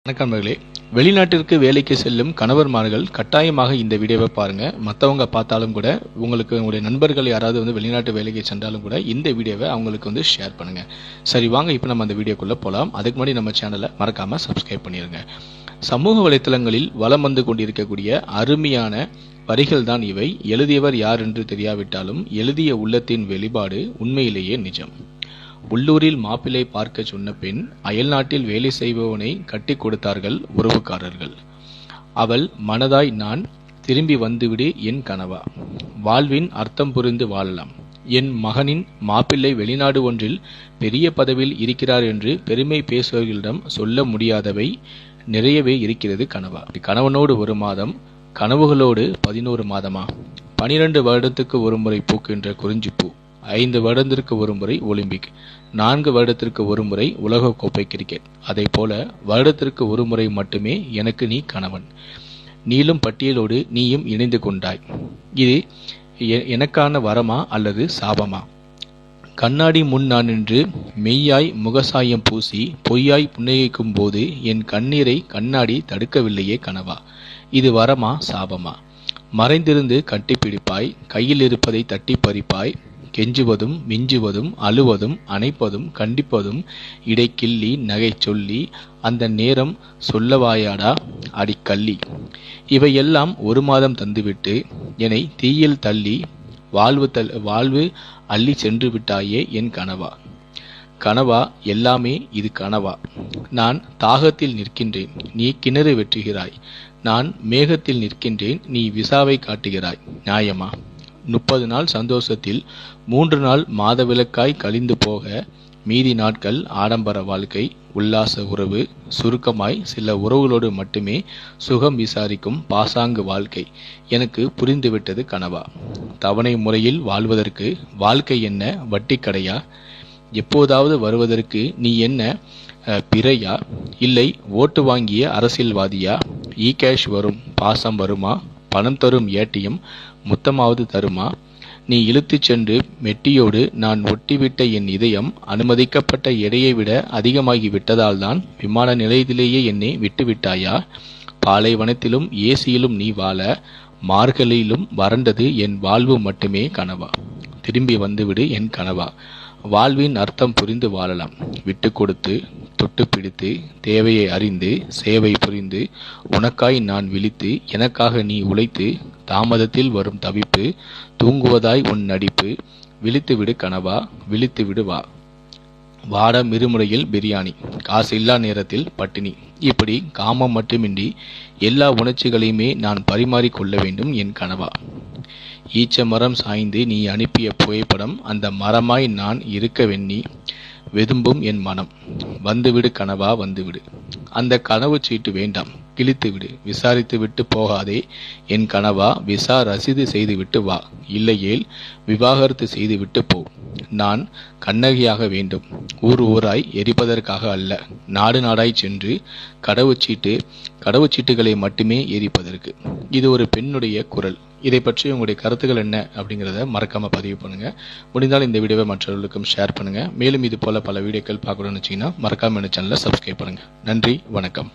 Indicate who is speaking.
Speaker 1: வணக்கம் நண்பர்களே. வெளிநாட்டிற்கு வேலைக்கு செல்லும் கணவர்மார்கள் கட்டாயமாக இந்த வீடியோவை பாருங்க. மற்றவங்க பார்த்தாலும் கூட, உங்களுடைய நண்பர்கள் யாராவது வெளிநாட்டு வேலைக்கு சென்றாலும் கூட இந்த வீடியோவை அவங்களுக்கு ஷேர் பண்ணுங்க. சரி, வாங்க இப்போ நம்ம அந்த வீடியோக்குள்ள போகலாம். அதுக்கு முன்னாடி நம்ம சேனலை மறக்காம சப்ஸ்கிரைப் பண்ணிடுங்க. சமூக வலைத்தளங்களில் வலம் வந்து கொண்டிருக்கக்கூடிய அருமையான வரிகள் தான் இவை. எழுதியவர் யார் என்று தெரியாவிட்டாலும் எழுதிய உள்ளத்தின் வெளிப்பாடு உண்மையிலேயே நிஜம். உள்ளூரில் மாப்பிள்ளை பார்க்க சொன்ன பெண் அயல்நாட்டில் வேலை செய்பவனை கட்டி கொடுத்தார்கள் உறவுக்காரர்கள். அவள் மனதாய் நான் திரும்பி வந்துவிடு என் கனவா. வாழ்வின் அர்த்தம் புரிந்து வாழலாம். என் மகனின் மாப்பிள்ளை வெளிநாடு ஒன்றில் பெரிய பதவியில் இருக்கிறார் என்று பெருமை பேசுபவர்களிடம் சொல்ல முடியாதவை நிறையவே இருக்கிறது கனவா. கணவனோடு 1 மாதம், கனவுகளோடு 11 மாதமா? 12 வருடத்துக்கு ஒரு முறை பூக்கின்ற குறிஞ்சிப்பூ, 5 வருடத்திற்கு ஒரு முறை ஒலிம்பிக், 4 வருடத்திற்கு ஒரு முறை உலகக்கோப்பை கிரிக்கெட். அதை போல வருடத்திற்கு ஒரு முறை மட்டுமே எனக்கு நீ கணவன். நீளும் பட்டியலோடு நீயும் இணைந்து கொண்டாய். இது எனக்கான வரமா அல்லது சாபமா? கண்ணாடி முன் நான் நின்று மெய்யாய் முகசாயம் பூசி பொய்யாய் புன்னகைக்கும் போது என் கண்ணீரை கண்ணாடி தடுக்கவில்லையே கனவா. இது வரமா சாபமா? மறைந்திருந்து கட்டிப்பிடிப்பாய், கையில் இருப்பதை தட்டி பறிப்பாய், கெஞ்சுவதும் மிஞ்சுவதும் அழுவதும் அணைப்பதும் கண்டிப்பதும் இடைக்கிள்ளி நகை சொல்லி அந்த நேரம் சொல்லவாயாடா அடிக்கள்ளி. இவையெல்லாம் 1 மாதம் தந்துவிட்டு என்னை தீயில் தள்ளி வாழ்வு அள்ளி சென்று விட்டாயே என் கனவா. கனவா எல்லாமே இது கனவா? நான் தாகத்தில் நிற்கின்றேன், நீ கிணறு வெட்டுகிறாய். நான் மேகத்தில் நிற்கின்றேன், நீ விசாவை காட்டுகிறாய். நியாயமா? 30 நாள் சந்தோஷத்தில் 3 நாள் மாதவிலக்காய் கழிந்து போக மீதி நாட்கள் ஆடம்பர வாழ்க்கை, உல்லாச உறவு, சுருக்கமாய் சில உறவுகளோடு மட்டுமே சுகம் விசாரிக்கும் பாசாங்கு வாழ்க்கை எனக்கு புரிந்துவிட்டது கனவா. தவணை முறையில் வாழ்வதற்கு வாழ்க்கை என்ன வட்டி கடையா? எப்போதாவது வருவதற்கு நீ என்ன பிறையா? இல்லை ஓட்டு வாங்கிய அரசியல்வாதியா? கேஷ் வரும், பாசம் வருமா? பணம் தரும் ஏடிஎம் மொத்தமாவது தருமா? நீ இழுத்துச் சென்று மெட்டியோடு நான் ஒட்டிவிட்ட என் இதயம் அனுமதிக்கப்பட்ட எடையை விட அதிகமாகி விட்டதால்தான் விமான நிலையத்திலேயே என்னை விட்டுவிட்டாயா? பாலைவனத்திலும் ஏசியிலும் நீ வாழ, மார்கழியிலும் வறண்டது என் வாழ்வு மட்டுமே கனவா. திரும்பி வந்துவிடு என் கனவா. வாழ்வின் அர்த்தம் புரிந்து வாழலாம். விட்டு கொடுத்து, தொட்டு பிடித்து, தேவையை அறிந்து, சேவை புரிந்து, உனக்காய் நான் விழித்து, எனக்காக நீ உழைத்து, தாமதத்தில் வரும் தவிப்பு, தூங்குவதாய் உன் நடிப்பு, விழித்துவிடு கனவா, விழித்துவிடு வா. வாட மிருமுறையில் பிரியாணி, காசு இல்லா நேரத்தில் பட்டினி. இப்படி காமம் மட்டுமின்றி எல்லா உணர்ச்சிகளையுமே நான் பரிமாறிக்கொள்ள வேண்டும் என் கனவா. ஈச்ச மரம் சாய்ந்து நீ அனுப்பிய புகைப்படம், அந்த மரமாய் நான் இருக்க வெண்ணி வெதும்பும் என் மனம். வந்துவிடு கனவா, வந்துவிடு. அந்த கனவு சீட்டு வேண்டாம், கிழித்து விடு. விசாரித்து விட்டு போகாதே என் கனவா. விசா ரசீது செய்துவிட்டு வா, இல்லையேல் விவாகரத்து செய்துவிட்டு போ. நான் கண்ணகியாக வேண்டும், ஊராய் எரிப்பதற்காக அல்ல, நாடு நாடாய் சென்று கடவுச்சீட்டுகளை மட்டுமே எரிப்பதற்கு. இது ஒரு பெண்ணுடைய குரல். இதை பற்றி உங்களுடைய கருத்துக்கள் என்ன அப்படிங்கிறத மறக்காம பதிவு பண்ணுங்க. முடிந்தால் இந்த வீடியோவை மற்றவர்களுக்கும் ஷேர் பண்ணுங்க. மேலும் இது போல பல வீடியோக்கள் பார்க்கணும்னு வச்சீங்கன்னா மறக்காம இந்த சேனலை சப்ஸ்கிரைப் பண்ணுங்க. நன்றி, வணக்கம்.